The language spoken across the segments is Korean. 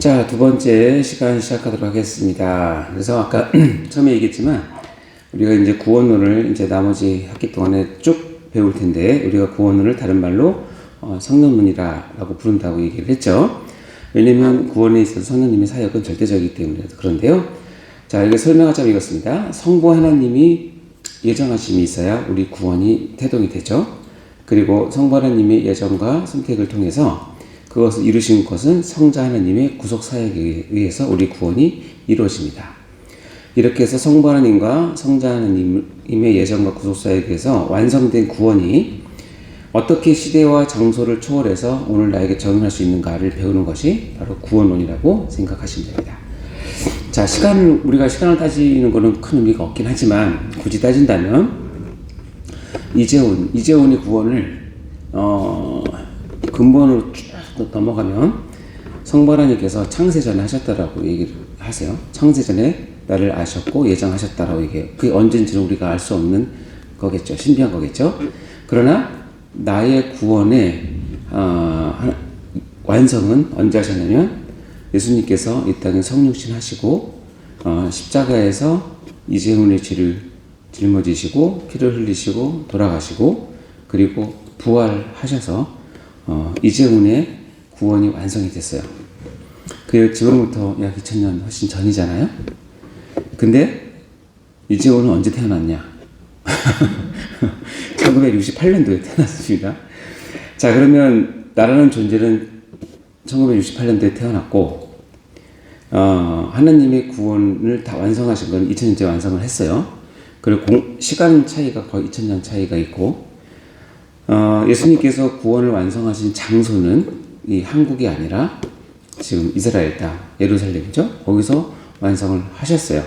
자, 두 번째 시간 시작하도록 하겠습니다. 그래서 아까 처음에 얘기했지만 우리가 이제 구원론을 이제 나머지 학기 동안에 쭉 배울 텐데 우리가 구원론을 다른 말로 성령론이라고 부른다고 얘기를 했죠. 왜냐면 구원에 있어서 성령님의 사역은 절대적이기 때문에 그런데요. 자, 여기 설명하자면 이렇습니다. 성부 하나님이 예정하심이 있어야 우리 구원이 태동이 되죠. 그리고 성부 하나님의 예정과 선택을 통해서 그것을 이루신 것은 성자 하나님의 구속 사역에 의해서 우리 구원이 이루어집니다. 이렇게 해서 성부 하나님과 성자 하나님의 예정과 구속 사역에 의해서 완성된 구원이 어떻게 시대와 장소를 초월해서 오늘 나에게 적용할 수 있는가를 배우는 것이 바로 구원론이라고 생각하시면 됩니다. 자, 우리가 시간을 따지는 것은 큰 의미가 없긴 하지만 굳이 따진다면 이재훈의 구원을 근본으로 쭉 넘어가면 성부 하나님께서 창세전에 하셨다라고 얘기를 하세요. 창세전에 나를 아셨고 예정하셨다라고 얘기해요. 그게 언젠지는 우리가 알 수 없는 거겠죠. 신비한 거겠죠. 그러나 나의 구원의 완성은 언제 하셨냐면 예수님께서 이 땅에 성육신 하시고 십자가에서 이재훈의 죄를 짊어지시고 피를 흘리시고 돌아가시고 그리고 부활하셔서 이재훈의 구원이 완성이 됐어요. 그게 지금부터 약 2000년 훨씬 전이잖아요. 근데 이재훈은 언제 태어났냐? 1968년도에 태어났습니다. 자, 그러면 나라는 존재는 1968년도에 태어났고 하나님의 구원을 다 완성하신 건 2000년째 완성을 했어요. 그리고 시간 차이가 거의 2000년 차이가 있고 예수님께서 구원을 완성하신 장소는 이 한국이 아니라 지금 이스라엘 땅 예루살렘이죠. 거기서 완성을 하셨어요.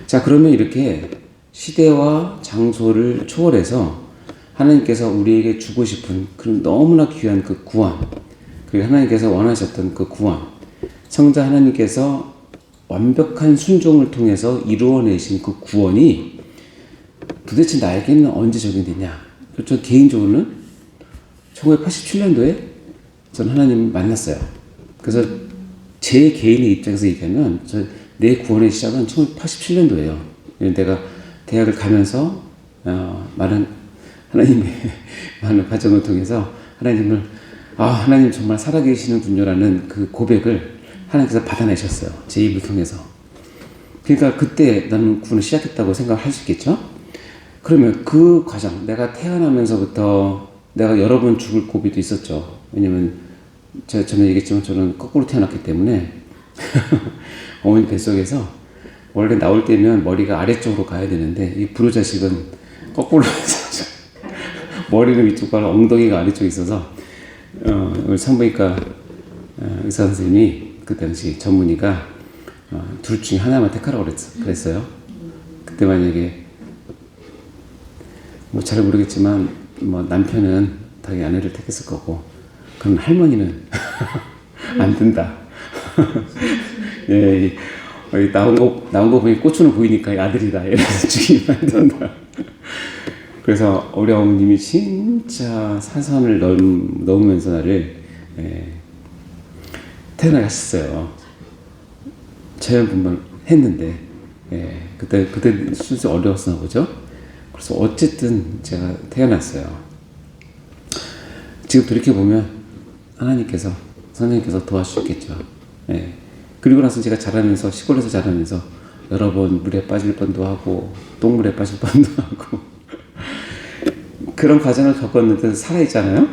자, 그러면 이렇게 시대와 장소를 초월해서 하나님께서 우리에게 주고 싶은 그런 너무나 귀한 그 구원, 그리고 하나님께서 원하셨던 그 구원, 성자 하나님께서 완벽한 순종을 통해서 이루어내신 그 구원이 도대체 나에게는 언제 적용되냐? 그렇죠. 개인적으로는 1987년도에 전 하나님을 만났어요. 그래서 제 개인의 입장에서 얘기하면 내 구원의 시작은 1987년도예요. 내가 대학을 가면서 많은 하나님의 많은 과정을 통해서 하나님을 하나님 정말 살아계시는군요라는 그 고백을 하나님께서 받아내셨어요. 제 입을 통해서. 그러니까 그때 나는 구원을 시작했다고 생각할 수 있겠죠. 그러면 그 과정, 내가 태어나면서부터 내가 여러 번 죽을 고비도 있었죠. 왜냐면 제가 전에 얘기했지만 저는 거꾸로 태어났기 때문에 어머니 뱃속에서 원래 나올 때면 머리가 아래쪽으로 가야 되는데 이 불효자식은 거꾸로 해서 머리는 위쪽 가고 엉덩이가 아래쪽에 있어서 우리 산부인과 의사 선생님이 그 당시 전문의가 둘 중에 하나만 택하라고 그랬어요. 그때 만약에 뭐 잘 모르겠지만 뭐 남편은 당연히 아내를 택했을 거고 그럼 할머니는 안 된다. 예, 나온 거 보니 꼬추는 보이니까 아들이다. 이래서 죽이면 안 된다. 그래서 우리 어머님이 진짜 사선을 넣으면서 나를 태어나게 하셨어요. 자연분만 했는데 그때 순수 어려웠나 보죠. 그래서 어쨌든 제가 태어났어요. 지금 돌이켜보면 하나님께서 선생님께서 도와주셨겠죠. 그리고 나서 제가 자라면서 시골에서 자라면서 여러 번 물에 빠질 뻔도 하고 똥물에 빠질 뻔도 하고 그런 과정을 겪었는데 살아있잖아요.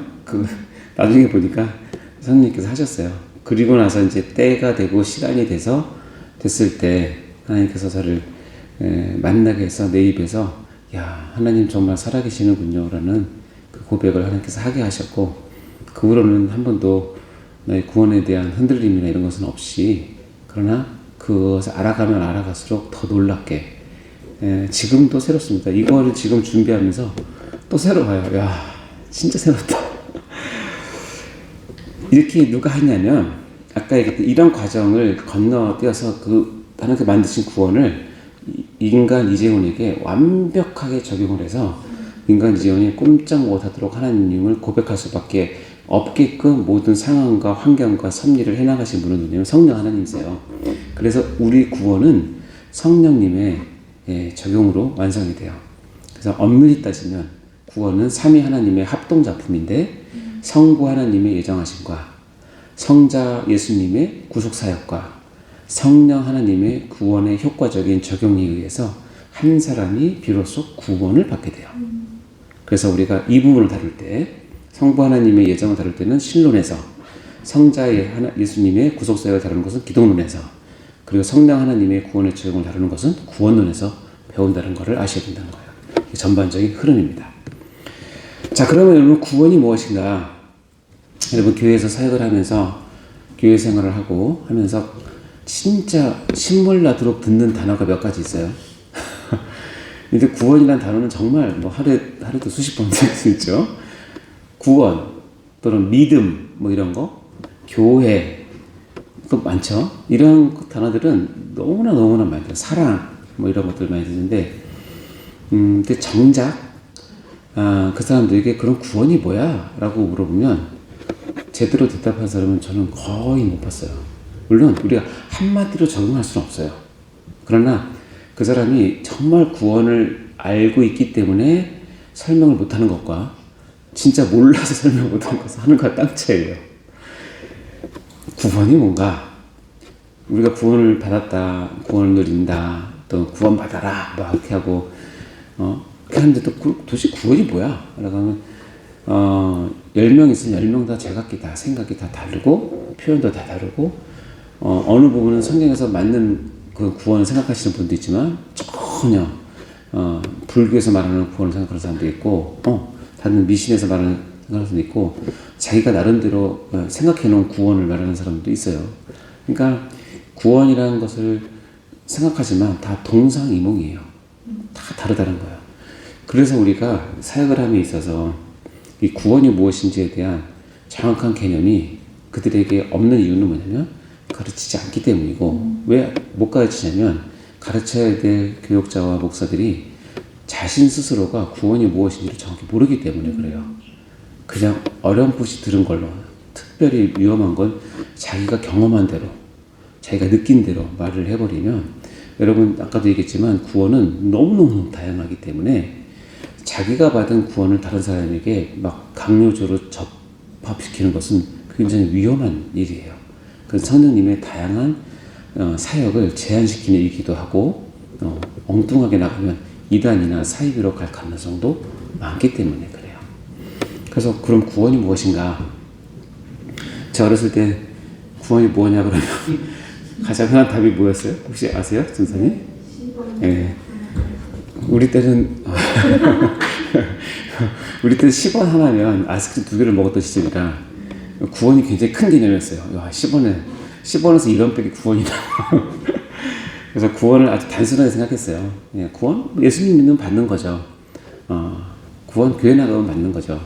나중에 보니까 선생님께서 하셨어요. 그리고 나서 이제 때가 되고 시간이 됐을 때 하나님께서 저를 만나게 해서 내 입에서 야, 하나님 정말 살아계시는군요 라는 그 고백을 하나님께서 하게 하셨고 그 후로는 한 번도 나의 구원에 대한 흔들림이나 이런 것은 없이 그러나 그것을 알아가면 알아갈수록 더 놀랍게 지금도 새롭습니다. 이거를 지금 준비하면서 또 새로워요. 야, 진짜 새롭다. 이렇게 누가 했냐면 아까 얘기했던 이런 과정을 건너뛰어서 하나님께 만드신 구원을 인간 이재훈에게 완벽하게 적용을 해서 인간 이재훈이 꼼짝 못하도록 하나님을 고백할 수밖에 없게끔 모든 상황과 환경과 섭리를 해나가신 분은 누구냐면 성령 하나님이세요. 그래서 우리 구원은 성령님의 적용으로 완성이 돼요. 그래서 엄밀히 따지면 구원은 삼위 하나님의 합동작품인데 성부 하나님의 예정하심과 성자 예수님의 구속사역과 성령 하나님의 구원의 효과적인 적용에 의해서 한 사람이 비로소 구원을 받게 돼요. 그래서 우리가 이 부분을 다룰 때 성부 하나님의 예정을 다룰 때는 신론에서, 성자의 예수님의 구속사역을 다루는 것은 기독론에서, 그리고 성령 하나님의 구원의 적용을 다루는 것은 구원론에서 배운다는 것을 아셔야 된다는 거예요. 전반적인 흐름입니다. 자, 그러면 여러분 구원이 무엇인가? 여러분 교회에서 사역을 하면서 교회 생활을 하고 하면서 진짜 신물 나도록 듣는 단어가 몇 가지 있어요. 근데 구원이라는 단어는 정말 뭐 하루에도 수십 번 들을 수 있죠. 구원 또는 믿음 뭐 이런 거, 교회 또 많죠. 이런 단어들은 너무나 많아요. 사랑 뭐 이런 것들 많이 듣는데, 근데 정작 그 사람들에게 그런 구원이 뭐야? 라고 물어보면 제대로 대답한 사람은 저는 거의 못 봤어요. 물론 우리가 한마디로 적용할 수는 없어요. 그러나 그 사람이 정말 구원을 알고 있기 때문에 설명을 못하는 것과 진짜 몰라서 설명 못하는 것을 하는 것과 땅 차이예요. 구원이 뭔가, 우리가 구원을 받았다, 구원을 누린다, 또 구원받아라 막 이렇게 하고 그렇게 하는데 또 도대체 구원이 뭐야? 라고 하면 10명 있으면 10명 다 제각기 다 생각이 다 다르고 표현도 다 다르고 어느 부분은 성경에서 맞는 그 구원을 생각하시는 분도 있지만 전혀 불교에서 말하는 구원을 생각하는 사람도 있고 다른 미신에서 말하는 생각하는 사람도 있고 자기가 나름대로 생각해 놓은 구원을 말하는 사람도 있어요. 그러니까 구원이라는 것을 생각하지만 다 동상이몽이에요. 다 다르다는 거예요. 그래서 우리가 사역을 함에 있어서 이 구원이 무엇인지에 대한 정확한 개념이 그들에게 없는 이유는 뭐냐면 가르치지 않기 때문이고, 왜 못 가르치냐면 가르쳐야 될 교육자와 목사들이 자신 스스로가 구원이 무엇인지를 정확히 모르기 때문에 그래요. 그냥 어렴풋이 들은 걸로, 특별히 위험한 건 자기가 경험한 대로, 자기가 느낀 대로 말을 해버리면, 여러분 아까도 얘기했지만 구원은 너무너무 다양하기 때문에 자기가 받은 구원을 다른 사람에게 막 강요적으로 접합시키는 것은 굉장히 위험한 일이에요. 그 성령님의 다양한 사역을 제한시키는 일이기도 하고 엉뚱하게 나가면 이단이나 사이비로 갈 가능성도 많기 때문에 그래요. 그래서 그럼 구원이 무엇인가? 제가 어렸을 때 구원이 뭐냐 그러면 가장 흔한 답이 뭐였어요? 혹시 아세요? 전사님? 예. 우리 때는 10원 하나면 아이스크림 2개를 먹었던 시절이라 구원이 굉장히 큰 개념이었어요. 와, 10원에서 1원 빼기 구원이다. 그래서 구원을 아주 단순하게 생각했어요. 예, 구원? 예수님 믿으면 받는 거죠. 구원, 교회 나가면 받는 거죠.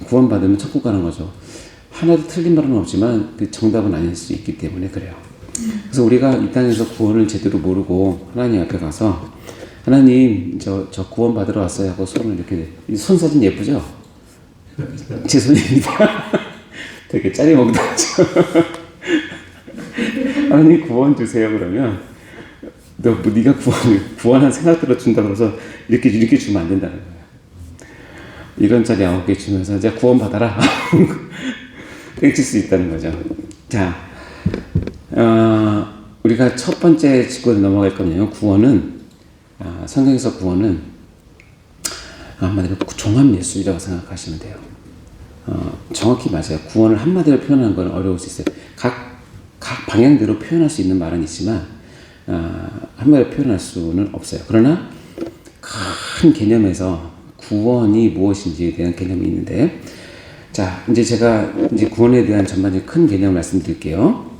구원 받으면 천국 가는 거죠. 하나도 틀린 말은 없지만 그 정답은 아닐 수 있기 때문에 그래요. 그래서 우리가 이 땅에서 구원을 제대로 모르고 하나님 앞에 가서 하나님 저 구원 받으러 왔어요 하고 손을 이렇게, 손 사진 예쁘죠? 제 손입니다. 되게 짜리먹다 하죠. 하나님 구원 주세요 그러면 네가 구원한 생각대로 준다 그래서 이렇게 주면 안 된다는 거예요. 이런 짜리 9개 주면서 이제 구원 받아라 땡칠 수 있다는 거죠. 자, 우리가 첫 번째 직권에 넘어갈 거는요. 구원은 성경에서 구원은 한마디로 종합예술이라고 생각하시면 돼요. 정확히 맞아요. 구원을 한마디로 표현하는 건 어려울 수 있어요. 각 방향대로 표현할 수 있는 말은 있지만 한마디로 표현할 수는 없어요. 그러나 큰 개념에서 구원이 무엇인지에 대한 개념이 있는데, 자, 이제 제가 구원에 대한 전반적인 큰 개념을 말씀드릴게요.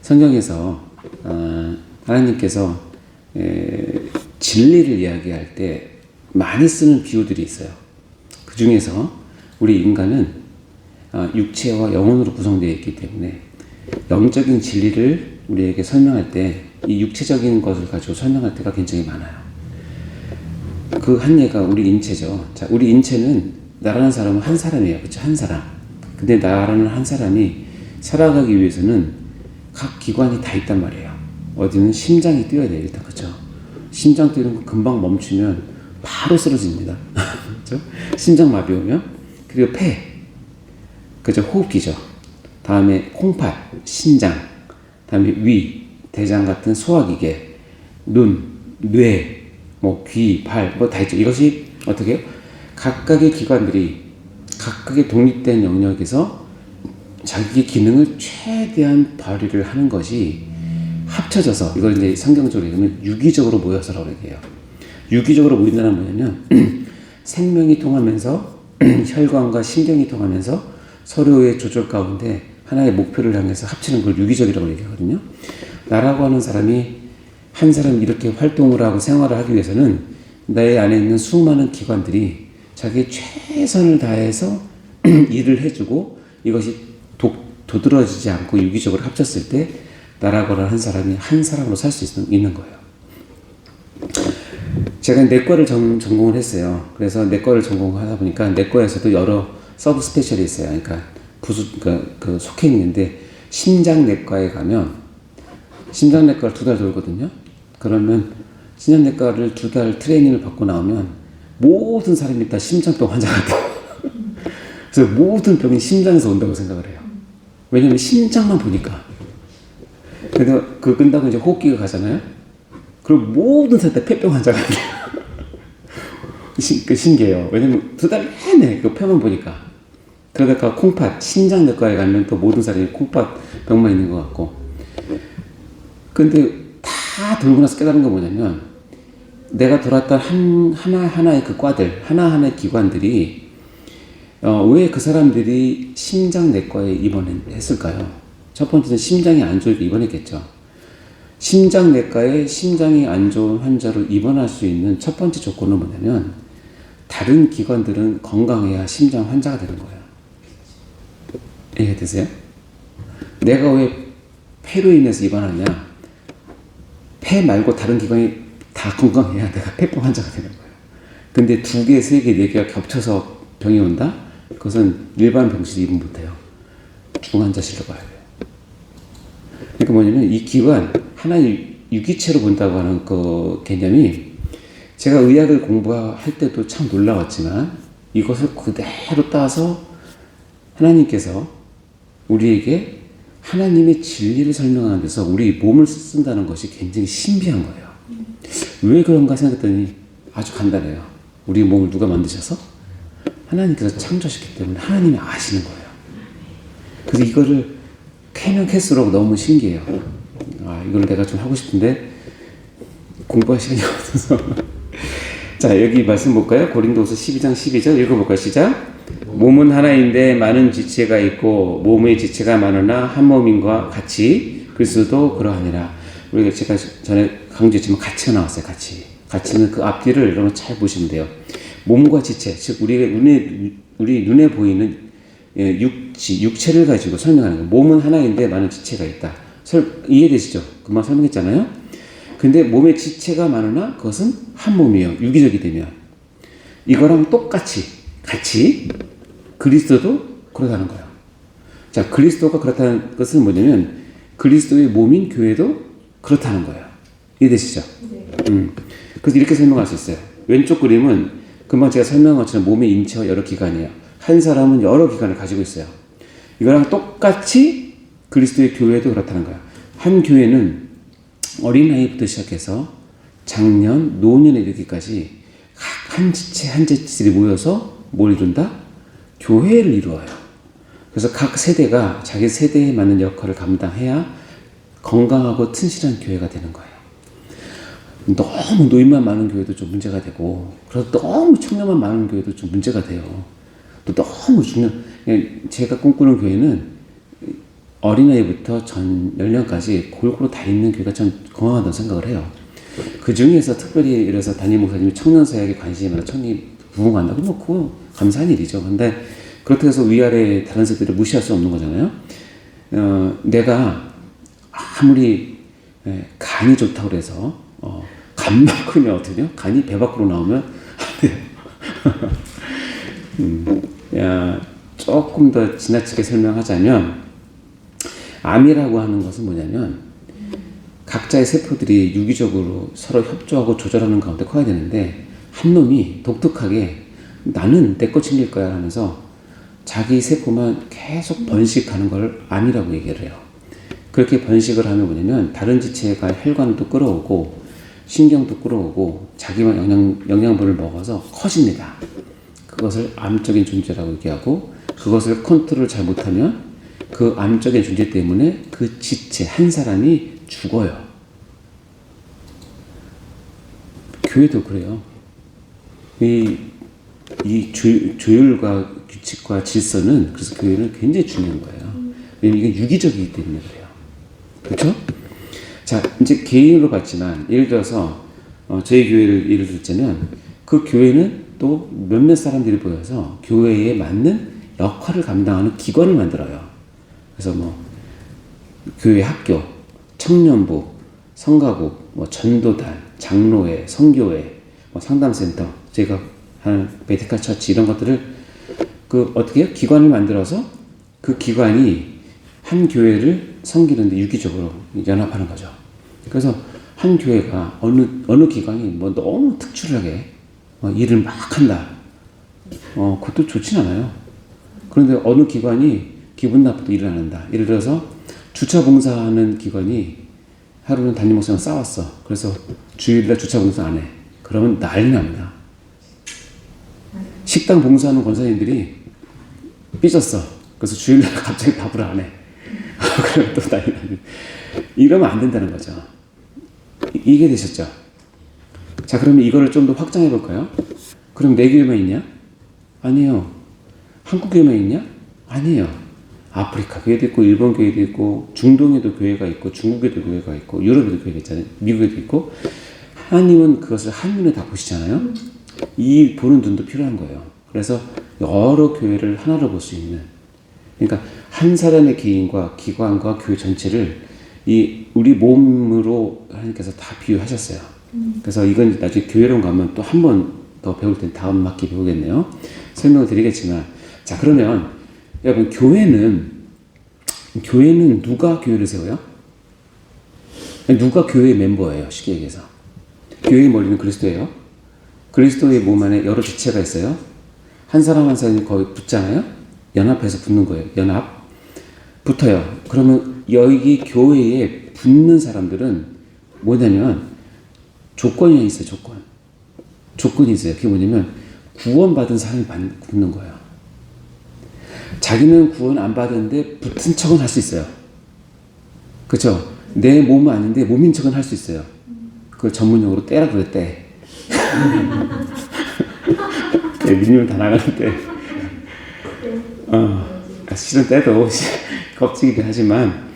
성경에서 하나님께서 진리를 이야기할 때 많이 쓰는 비유들이 있어요. 그 중에서 우리 인간은 육체와 영혼으로 구성되어 있기 때문에 영적인 진리를 우리에게 설명할 때 이 육체적인 것을 가지고 설명할 때가 굉장히 많아요. 그 한 예가 우리 인체죠. 자, 우리 인체는 나라는 사람은 한 사람이에요. 그렇죠? 한 사람. 근데 나라는 한 사람이 살아가기 위해서는 각 기관이 다 있단 말이에요. 어디는 심장이 뛰어야 돼요. 일단 그렇죠? 심장 뛰는 거 금방 멈추면 바로 쓰러집니다. 그렇죠? 심장마비 오면. 그리고 폐, 그죠? 호흡기죠. 다음에 콩팥, 신장, 다음에 위, 대장 같은 소화기계, 눈, 뇌, 뭐 귀, 발, 뭐 다 있죠. 이것이 어떻게 해요? 각각의 기관들이 각각의 독립된 영역에서 자기의 기능을 최대한 발휘를 하는 것이 합쳐져서, 이걸 이제 성경적으로 얘기하면 유기적으로 모여서라고 얘기해요. 유기적으로 모인다는 뭐냐면 생명이 통하면서 혈관과 신경이 통하면서 서로의 조절 가운데 하나의 목표를 향해서 합치는 걸 유기적이라고 얘기하거든요. 나라고 하는 사람이 한 사람이 이렇게 활동을 하고 생활을 하기 위해서는 내 안에 있는 수많은 기관들이 자기의 최선을 다해서 일을 해주고 이것이 도드라지지 않고 유기적으로 합쳤을 때 나라고 하는 한 사람이 한 사람으로 살 수 있는 거예요. 제가 내과를 전공을 했어요. 그래서 내과를 전공하다 보니까 내과에서도 여러 서브 스페셜이 있어요. 그러니까 그 속해 있는데 심장내과에 가면 심장내과를 2달 돌거든요. 그러면 심장내과를 2달 트레이닝을 받고 나오면 모든 사람이 다 심장병 환자 같아요. 그래서 모든 병이 심장에서 온다고 생각을 해요. 왜냐면 심장만 보니까. 그래서 그 끝나고 이제 호흡기가 가잖아요. 그럼 모든 사람 다 폐병 환자 같아요. 신기해요. 왜냐면 2달 내내 그 폐만 보니까. 그러다가 콩팥, 신장내과에 가면 또 모든 사람이 콩팥 병만 있는 것 같고. 근데 다 돌고 나서 깨달은 건 뭐냐면 내가 돌았던 하나하나의 그 과들, 하나하나의 기관들이 왜 그 사람들이 심장내과에 입원했을까요? 첫 번째는 심장이 안 좋으니까 입원했겠죠. 심장내과에 심장이 안 좋은 환자로 입원할 수 있는 첫 번째 조건은 뭐냐면 다른 기관들은 건강해야 심장 환자가 되는 거예요. 이해가 되세요? 내가 왜 폐로 인해서 입원하냐? 폐 말고 다른 기관이 다 건강해야 내가 폐병 환자가 되는 거예요. 근데 2개, 3개, 4개가 겹쳐서 병이 온다? 그것은 일반 병실에 입원 못해요. 중환자실로 가야 돼요. 그러니까 뭐냐면 이 기관, 하나의 유기체로 본다고 하는 그 개념이 제가 의학을 공부할 때도 참 놀라웠지만 이것을 그대로 따서 하나님께서 우리에게 하나님의 진리를 설명하는 데서 우리 몸을 쓴다는 것이 굉장히 신비한 거예요. 왜 그런가 생각했더니 아주 간단해요. 우리 몸을 누가 만드셔서? 하나님께서 창조하셨기 때문에 하나님이 아시는 거예요. 그래서 이거를 캐면 캘수록 너무 신기해요. 이걸 내가 좀 하고 싶은데 공부할 시간이 없어서. 자, 여기 말씀 볼까요? 고린도후서 12장 12절 읽어볼까요? 시작. 몸은 하나인데 많은 지체가 있고 몸의 지체가 많으나 한 몸인과 같이 그리스도도 그러하니라. 우리가 제가 전에 강조했지만 가치가 나왔어요. 가치는 그 앞뒤를 여러분 잘 보시면 돼요. 몸과 지체, 즉 우리 눈에 보이는 육체를 가지고 설명하는 거예요. 몸은 하나인데 많은 지체가 있다. 이해되시죠? 금방 설명했잖아요. 근데 몸의 지체가 많으나 그것은 한 몸이에요. 유기적이 되면. 이거랑 똑같이 같이 그리스도도 그렇다는 거예요. 자, 그리스도가 그렇다는 것은 뭐냐면 그리스도의 몸인 교회도 그렇다는 거예요. 이해되시죠? 네. 그래서 이렇게 설명할 수 있어요. 왼쪽 그림은 금방 제가 설명한 것처럼 몸의 인체와 여러 기관이에요. 한 사람은 여러 기관을 가지고 있어요. 이거랑 똑같이 그리스도의 교회도 그렇다는 거예요. 한 교회는 어린아이부터 시작해서 장년, 노년에 이르기까지 각 한 지체 한 지체들이 모여서 뭘 이룬다? 교회를 이루어요. 그래서 각 세대가 자기 세대에 맞는 역할을 감당해야 건강하고 튼실한 교회가 되는 거예요. 너무 노인만 많은 교회도 좀 문제가 되고, 그래서 너무 청년만 많은 교회도 좀 문제가 돼요. 또 너무 제가 꿈꾸는 교회는 어린아이부터 전 연령까지 골고루 다 있는 교회가 참 건강하다고 생각을 해요. 그 중에서 특별히 이래서 담임 목사님이 청년 사역에 관심이 많아 청년이 부흥한다고 뭐 그거 감사한 일이죠. 근데 그렇다고 해서 위아래 다른 세대를 무시할 수 없는 거잖아요. 내가 아무리 간이 좋다고 해서 간만 크면 어떠냐? 간이 배 밖으로 나오면 안 돼요. 조금 더 지나치게 설명하자면 암이라고 하는 것은 뭐냐면 각자의 세포들이 유기적으로 서로 협조하고 조절하는 가운데 커야 되는데 한 놈이 독특하게 나는 내 거 챙길 거야 하면서 자기 세포만 계속 번식하는 걸 암이라고 얘기를 해요. 그렇게 번식을 하면 뭐냐면 다른 지체가 혈관도 끌어오고 신경도 끌어오고 자기만 영양분을 먹어서 커집니다. 그것을 암적인 존재라고 얘기하고 그것을 컨트롤 잘 못하면 그 암적인 존재 때문에 그 지체 한 사람이 죽어요. 교회도 그래요. 이 조율과 규칙과 질서는 그래서 교회는 굉장히 중요한 거예요. 왜냐면 이게 유기적이기 때문에 그래요. 그렇죠? 자, 이제 개인으로 봤지만 예를 들어서 저희 교회를 예를 들자면 그 교회는 또 몇몇 사람들이 모여서 교회에 맞는 역할을 감당하는 기관을 만들어요. 그래서 뭐 교회 학교, 청년부, 성가국, 뭐 전도단, 장로회, 선교회, 뭐 상담센터, 제가 하는 메디컬 처치 이런 것들을 그 어떻게 해요? 기관을 만들어서 그 기관이 한 교회를 섬기는데 유기적으로 연합하는 거죠. 그래서 한 교회가 어느 기관이 뭐 너무 특출하게 일을 막 한다. 그것도 좋진 않아요. 그런데 어느 기관이 기분 나쁘도 일을 안 한다. 예를 들어서 주차 봉사하는 기관이 하루는 담임 목사랑 싸웠어. 그래서 주일날 주차 봉사 안 해. 그러면 난리 납니다. 식당 봉사하는 권사님들이 삐졌어. 그래서 주일날 갑자기 밥을 안 해. 그러면 또 난리 납니다. 이러면 안 된다는 거죠. 이게 되셨죠? 자, 그러면 이거를 좀 더 확장해 볼까요? 그럼 내 교회만 있냐? 아니에요. 한국 교회만 있냐? 아니에요. 아프리카 교회도 있고, 일본 교회도 있고, 중동에도 교회가 있고, 중국에도 교회가 있고, 유럽에도 교회가 있잖아요. 미국에도 있고. 하나님은 그것을 한눈에 다 보시잖아요. 이 보는 눈도 필요한 거예요. 그래서 여러 교회를 하나로 볼 수 있는. 그러니까 한 사람의 개인과 기관과 교회 전체를 우리 몸으로 하나님께서 다 비유하셨어요. 그래서 이건 나중에 교회론 가면 또 한 번 더 배울 땐 다음 학기 배우겠네요. 설명을 드리겠지만. 자, 그러면 여러분, 교회는 누가 교회를 세워요? 누가 교회의 멤버예요? 쉽게 얘기해서. 교회의 머리는 그리스도예요. 그리스도의 몸 안에 여러 지체가 있어요. 한 사람 한 사람이 거의 붙잖아요. 연합해서 붙는 거예요. 연합. 붙어요. 그러면 여기 교회에 붙는 사람들은 뭐냐면 조건이 있어요. 조건이 있어요. 그게 뭐냐면 구원받은 사람이 붙는 거예요. 자기는 구원 안 받았는데 붙은 척은 할 수 있어요. 그렇죠? 내 몸은 아닌데 몸인 척은 할 수 있어요. 그걸 전문용어로 떼라 그래, 떼. 민님은 다 나가는데 실은 떼도 겁지기도 하지만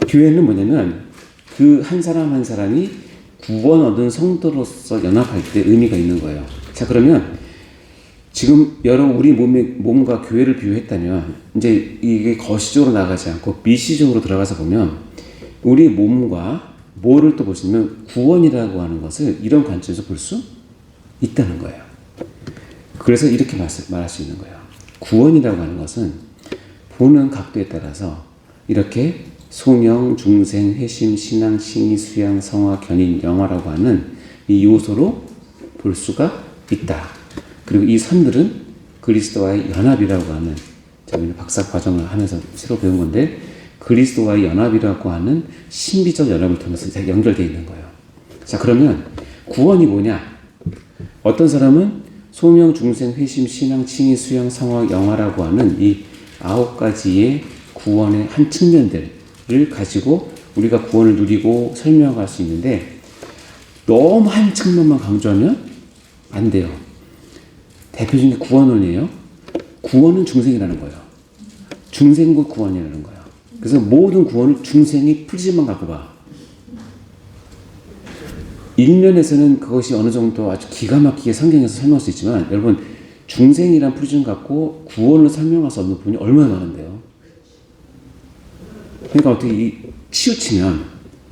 교회는 뭐냐면 그 한 사람 한 사람이 구원 얻은 성도로서 연합할 때 의미가 있는 거예요. 자, 그러면 지금 우리 몸과 교회를 비유했다면 이제 이게 거시적으로 나가지 않고 미시적으로 들어가서 보면 우리 몸과 뭐를 또 보시면 구원이라고 하는 것을 이런 관점에서 볼 수 있다는 거예요. 그래서 이렇게 말할 수 있는 거예요. 구원이라고 하는 것은 보는 각도에 따라서 이렇게 소명, 중생, 회심, 신앙, 칭의, 수양, 성화, 견인, 영화라고 하는 이 요소로 볼 수가 있다. 그리고 이 선들은 그리스도와의 연합이라고 하는, 저희는 박사 과정을 하면서 새로 배운 건데, 그리스도와의 연합이라고 하는 신비적 연합을 통해서 연결되어 있는 거예요. 자, 그러면 구원이 뭐냐? 어떤 사람은 소명, 중생, 회심, 신앙, 칭의, 수양, 성화, 영화라고 하는 이 9가지의 구원의 한 측면들을 가지고 우리가 구원을 누리고 설명할 수 있는데, 너무 한 측면만 강조하면 안 돼요. 대표적인 게 구원론이에요. 구원은 중생이라는 거예요. 중생과 구원이라는 거예요. 그래서 모든 구원을 중생이 프리즘만 갖고 봐. 일면에서는 그것이 어느 정도 아주 기가 막히게 성경에서 설명할 수 있지만, 여러분, 중생이란 프리즘 갖고 구원을 설명할 수 없는 분이 얼마나 많은데요. 그러니까 어떻게 치우치면,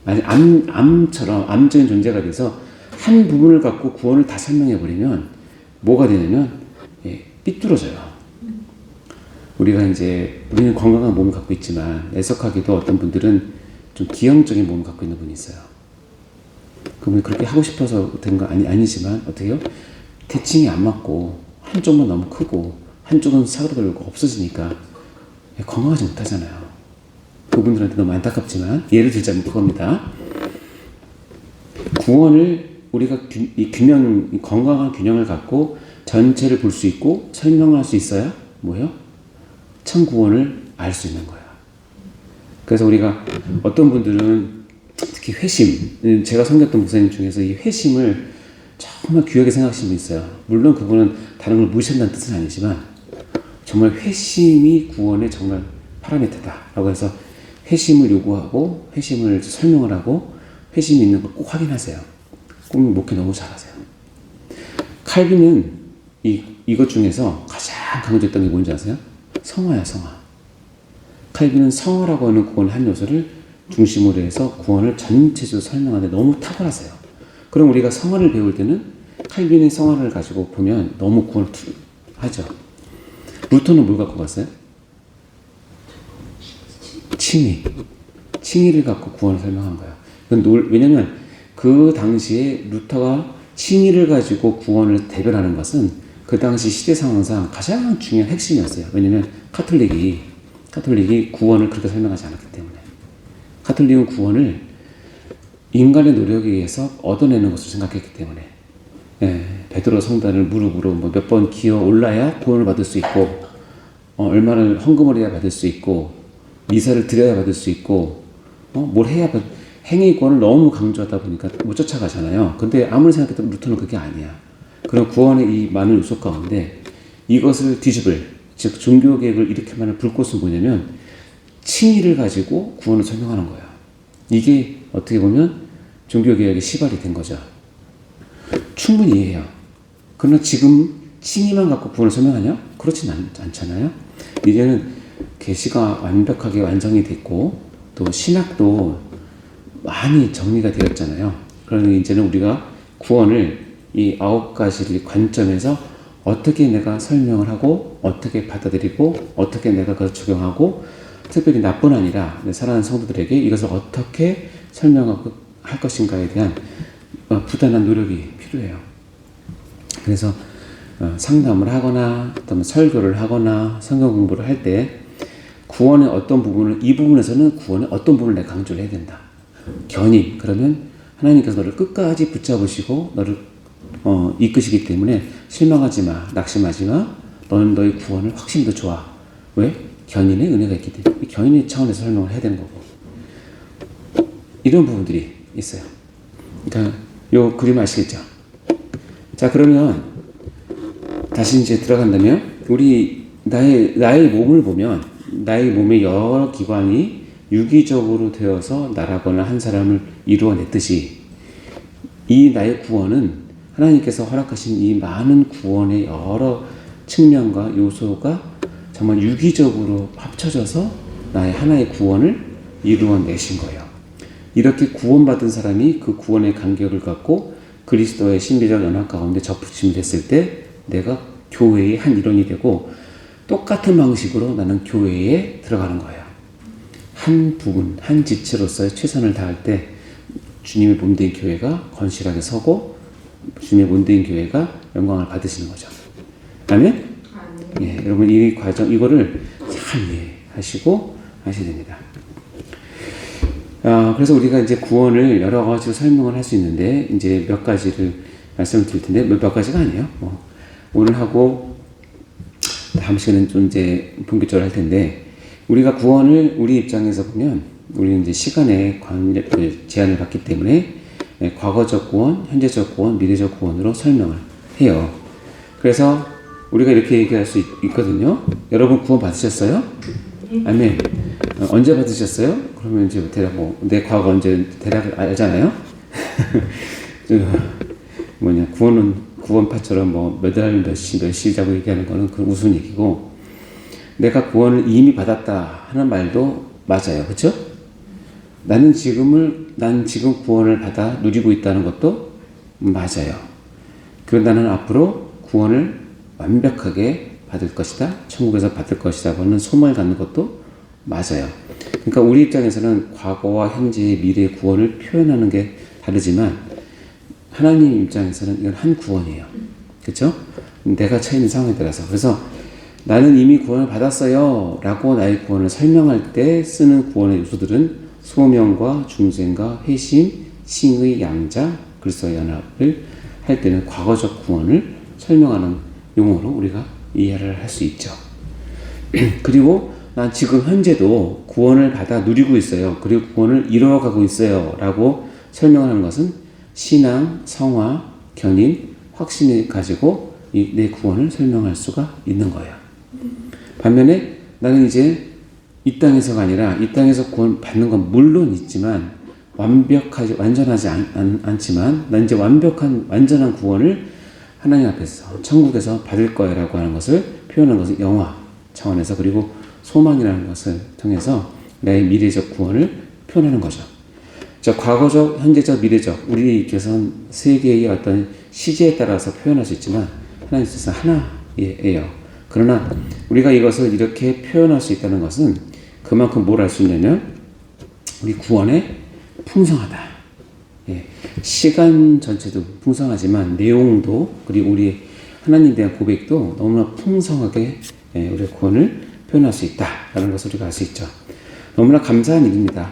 아니, 암처럼 암적인 존재가 돼서 한 부분을 갖고 구원을 다 설명해버리면 뭐가 되냐면 삐뚤어져요. 우리는 건강한 몸을 갖고 있지만 애석하게도 어떤 분들은 좀 기형적인 몸을 갖고 있는 분이 있어요. 그분이 그렇게 하고 싶어서 된 거 아니지만 어떻게 해요? 대칭이 안 맞고 한쪽만 너무 크고 한쪽은 사그라들고 없어지니까 건강하지 못하잖아요. 그분들한테 너무 안타깝지만 예를 들자면 그겁니다. 구원을 우리가 건강한 균형을 갖고 전체를 볼 수 있고 설명할 수 있어야 뭐예요? 참 구원을 알 수 있는 거예요. 그래서 우리가 어떤 분들은 특히 회심, 제가 섬겼던 목사님 중에서 이 회심을 정말 귀하게 생각하시는 분 있어요. 물론 그거는 다른 걸 무시한다는 뜻은 아니지만 정말 회심이 구원의 정말 파라미터다라고 해서 회심을 요구하고 회심을 설명을 하고 회심이 있는 걸 꼭 확인하세요. 꼭 목회 너무 잘하세요. 칼빈은 이것 중에서 가장 강조했던 게 뭔지 아세요? 성화야, 성화. 칼빈은 성화라고 하는 구원의 한 요소를 중심으로 해서 구원을 전체적으로 설명하는데 너무 탁월하세요. 그럼 우리가 성화를 배울 때는 칼빈의 성화를 가지고 보면 너무 구원을 하죠. 루터는 뭘 갖고 갔어요? 칭의. 칭의를 갖고 구원을 설명한 거예요. 왜냐면 그 당시에 루터가 칭의를 가지고 구원을 대변하는 것은 그 당시 시대 상황상 가장 중요한 핵심이었어요. 왜냐면 카톨릭이 구원을 그렇게 설명하지 않았기 때문에. 카톨릭은 구원을 인간의 노력에 의해서 얻어내는 것으로 생각했기 때문에. 베드로 성단을 무릎으로 몇 번 기어 올라야 구원을 받을 수 있고, 얼마나 헌금을 해야 받을 수 있고, 미사를 드려야 받을 수 있고, 뭘 해야 행위권을 너무 강조하다 보니까 못 쫓아가잖아요. 근데 아무리 생각해도 루터는 그게 아니야. 그런 구원의 이 많은 요소 가운데 이것을 즉 종교개혁을 이렇게 많은 불꽃은 뭐냐면 칭의를 가지고 구원을 설명하는 거야. 이게 어떻게 보면 종교개혁의 시발이 된 거죠. 충분히 이해해요. 그러나 지금 칭의만 갖고 구원을 설명하냐? 그렇진 않잖아요. 이제는 계시가 완벽하게 완성이 됐고 또 신학도 많이 정리가 되었잖아요. 그러니 이제는 우리가 구원을 이 9가지 관점에서 어떻게 내가 설명을 하고 어떻게 받아들이고 어떻게 내가 그것을 적용하고 특별히 나뿐 아니라 사랑하는 성도들에게 이것을 어떻게 설명하고 할 것인가에 대한 부단한 노력이 필요해요. 그래서 상담을 하거나 또는 설교를 하거나 성경 공부를 할 때 구원의 어떤 부분을 이 부분에서는 구원의 어떤 부분을 내가 강조를 해야 된다. 견인 그러면 하나님께서 너를 끝까지 붙잡으시고 너를 이끄시기 때문에 실망하지 마, 낙심하지 마. 너는 너의 구원을 확실히 더 좋아. 왜? 견인의 은혜가 있기 때문에 견인의 차원에서 설명을 해야 되는 거고 이런 부분들이 있어요. 그러니까 요 그림 아시겠죠? 자 그러면 다시 이제 들어간다면 우리 나의 몸을 보면 나의 몸의 여러 기관이 유기적으로 되어서 나라거나 한 사람을 이루어냈듯이 이 나의 구원은 하나님께서 허락하신 이 많은 구원의 여러 측면과 요소가 정말 유기적으로 합쳐져서 나의 하나의 구원을 이루어내신 거예요. 이렇게 구원받은 사람이 그 구원의 간격을 갖고 그리스도의 신비적 연합 가운데 접붙임이 됐을 때 내가 교회의 한 일원이 되고 똑같은 방식으로 나는 교회에 들어가는 거예요. 한 부분, 한 지체로서의 최선을 다할 때 주님의 몸된 교회가 건실하게 서고 주님의 몸된 교회가 영광을 받으시는 거죠. 아멘? 예, 여러분 이 과정 이거를 잘 이해하시고 하셔야 됩니다. 그래서 우리가 이제 구원을 여러 가지로 설명을 할 수 있는데 이제 몇 가지를 말씀을 드릴 텐데 몇 가지가 아니에요. 오늘 하고 다음 시간에는 좀 이제 본격적으로 할 텐데 우리가 구원을 우리 입장에서 보면 우리는 이제 시간의 제한을 받기 때문에 과거적 구원, 현재적 구원, 미래적 구원으로 설명을 해요. 그래서 우리가 이렇게 얘기할 수 있거든요. 여러분 구원 받으셨어요? 아멘. 언제 받으셨어요? 그러면 이제 대략 내 과거 언제 대략 알잖아요. 구원파처럼 몇 달 몇 시자고 얘기하는 거는 그 우스운 얘기고 내가 구원을 이미 받았다 하는 말도 맞아요. 그렇죠? 난 지금 구원을 받아 누리고 있다는 것도 맞아요. 그럼 나는 앞으로 구원을 완벽하게 받을 것이다, 천국에서 받을 것이다 하는 소망을 갖는 것도 맞아요. 그러니까 우리 입장에서는 과거와 현재, 미래의 구원을 표현하는 게 다르지만 하나님 입장에서는 이건 한 구원이에요. 그렇죠? 내가 처해 있는 상황에 따라서. 그래서 나는 이미 구원을 받았어요 라고 나의 구원을 설명할 때 쓰는 구원의 요소들은 소명과 중생과 회심, 칭의, 양자, 그리스도의 연합을 할 때는 과거적 구원을 설명하는 용어로 우리가 이해를 할 수 있죠. 그리고 난 지금 현재도 구원을 받아 누리고 있어요. 그리고 구원을 이루어가고 있어요 라고 설명하는 것은 신앙, 성화, 견인, 확신을 가지고 내 구원을 설명할 수가 있는 거예요. 반면에 나는 이제 이 땅에서가 아니라 이 땅에서 구원 받는 건 물론 있지만 완전하지 않지만 난 이제 완전한 구원을 하나님 앞에서 천국에서 받을 거야 라고 하는 것을 표현한 것은 영화 차원에서, 그리고 소망이라는 것을 통해서 나의 미래적 구원을 표현하는 거죠. 자, 과거적, 현재적, 미래적, 우리께서는 세 개의 어떤 시제에 따라서 표현할 수 있지만 하나님께서 하나예요. 그러나 우리가 이것을 이렇게 표현할 수 있다는 것은 그만큼 뭘 알 수 있냐면 우리 구원의 풍성하다. 예, 시간 전체도 풍성하지만 내용도, 그리고 우리 하나님에 대한 고백도 너무나 풍성하게 우리의 구원을 표현할 수 있다라는 것을 우리가 알 수 있죠. 너무나 감사한 일입니다.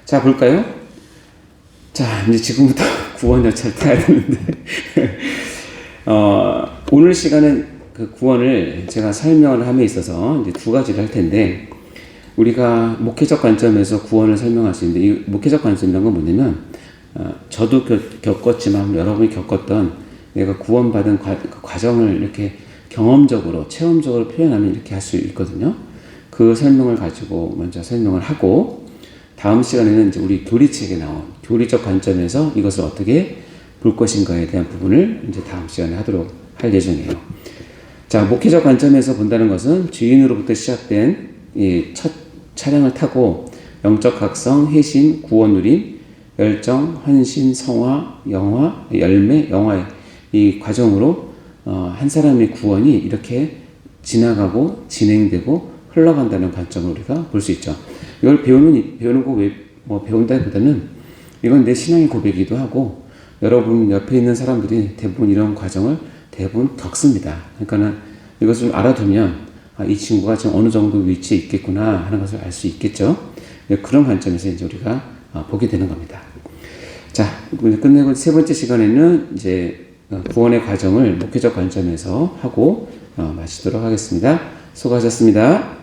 자, 볼까요? 자, 이제 지금부터 구원 열차를 타야 되는데 오늘 시간은 그 구원을 제가 설명을 함에 있어서 이제 두 가지를 할 텐데, 우리가 목회적 관점에서 구원을 설명할 수 있는데, 이 목회적 관점이란 건 뭐냐면 저도 겪었지만 여러분이 겪었던 내가 구원받은 과정을 이렇게 경험적으로, 체험적으로 표현하면 이렇게 할 수 있거든요. 그 설명을 가지고 먼저 설명을 하고, 다음 시간에는 이제 우리 교리책에 나온 교리적 관점에서 이것을 어떻게 볼 것인가에 대한 부분을 이제 다음 시간에 하도록 할 예정이에요. 자, 목회적 관점에서 본다는 것은 죄인으로부터 시작된 이 첫 차량을 타고 영적 각성, 회심, 구원 누림, 열정, 헌신, 성화, 영화, 열매, 영화의 이 과정으로 한 사람의 구원이 이렇게 지나가고 진행되고 흘러간다는 관점을 우리가 볼 수 있죠. 이걸 배우는 거 배운다기보다는 이건 내 신앙의 고백이기도 하고, 여러분 옆에 있는 사람들이 대부분 이런 과정을 대부분 겪습니다. 그러니까는 이것을 좀 알아두면 이 친구가 지금 어느 정도 위치에 있겠구나 하는 것을 알 수 있겠죠. 그런 관점에서 이제 우리가 보게 되는 겁니다. 자, 끝내고 세 번째 시간에는 이제 구원의 과정을 목회적 관점에서 하고 마치도록 하겠습니다. 수고하셨습니다.